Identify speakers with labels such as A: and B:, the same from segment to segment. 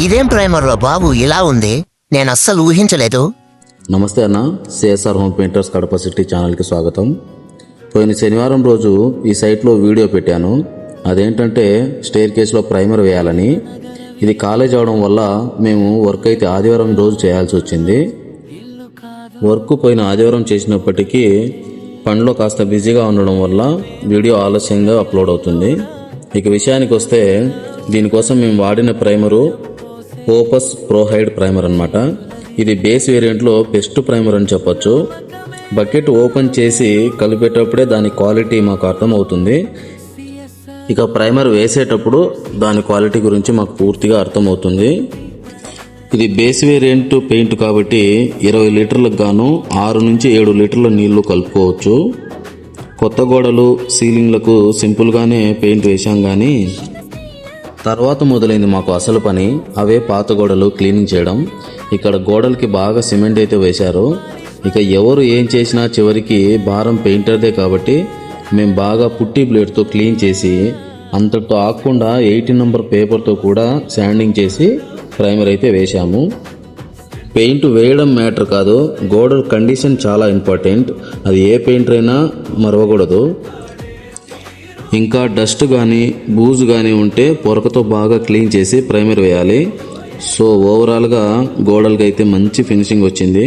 A: ఇదేం ప్రైమర్ బాబు ఇలా ఉంది, నేను అస్సలు ఊహించలేదు.
B: నమస్తే అన్న, CSR home painters Kadapa city ఛానల్కి స్వాగతం. పోయిన శనివారం రోజు ఈ సైట్లో వీడియో పెట్టాను. అదేంటంటే స్టేర్ కేసులో ప్రైమర్ వేయాలని. ఇది కాలేజ్ అవడం వల్ల మేము వర్క్ అయితే ఆదివారం రోజు చేయాల్సి వచ్చింది. వర్క్ పోయిన ఆదివారం చేసినప్పటికీ పనిలో కాస్త బిజీగా ఉండడం వల్ల వీడియో ఆలస్యంగా అప్లోడ్ అవుతుంది. ఇక విషయానికి వస్తే, దీనికోసం మేము వాడిన ప్రైమరు ఓపస్ ప్రోహైడ్ ప్రైమర్ అన్నమాట. ఇది బేస్ వేరియంట్లో బెస్ట్ ప్రైమర్ అని చెప్పొచ్చు. బకెట్ ఓపెన్ చేసి కలిపేటప్పుడే దాని క్వాలిటీ మాకు అర్థమవుతుంది. ఇక ప్రైమర్ వేసేటప్పుడు దాని క్వాలిటీ గురించి మాకు పూర్తిగా అర్థమవుతుంది. ఇది బేస్ వేరియంట్ పెయింట్ కాబట్టి 20 లీటర్లకు గాను 6 నుంచి 7 లీటర్ల నీళ్లు కలుపుకోవచ్చు. కొత్త గోడలు సీలింగ్లకు సింపుల్గానే పెయింట్ వేశాం, కానీ తర్వాత మొదలైంది మాకు అసలు పని. అవే పాత గోడలు క్లీనింగ్ చేయడం. ఇక్కడ గోడలకి బాగా సిమెంట్ అయితే వేశారు. ఇక ఎవరు ఏం చేసినా చివరికి భారం పెయింటర్దే కాబట్టి మేము బాగా పుట్టి బ్లేడ్తో క్లీన్ చేసి, అంతటితో ఆగకుండా 18 నంబర్ పేపర్తో కూడా శాండింగ్ చేసి ప్రైమర్ అయితే వేశాము. పెయింట్ వేయడం మ్యాటర్ కాదు, గోడల కండిషన్ చాలా ఇంపార్టెంట్. అది ఏ పెయింటర్ అయినా మరవకూడదు. ఇంకా డస్ట్ కానీ బూజు కానీ ఉంటే పొరకతో బాగా క్లీన్ చేసి ప్రైమర్ వేయాలి. సో ఓవరాల్గా గోడలకి అయితే మంచి ఫినిషింగ్ వచ్చింది.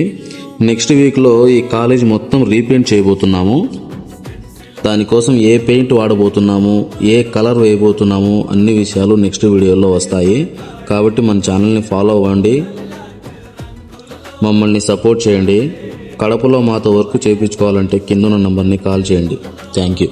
B: నెక్స్ట్ వీక్లో ఈ కాలేజ్ మొత్తం రీపెయింట్ చేయబోతున్నాము. దానికోసం ఏ పెయింట్ వాడబోతున్నాము, ఏ కలర్ వేయబోతున్నాము అన్ని విషయాలు నెక్స్ట్ వీడియోలో వస్తాయి. కాబట్టి మన ఛానల్ని ఫాలో అవ్వండి, మమ్మల్ని సపోర్ట్ చేయండి. కడపలో మాతో వర్క్ చేయించుకోవాలంటే కింద ఉన్న నంబర్ని కాల్ చేయండి. Thank you.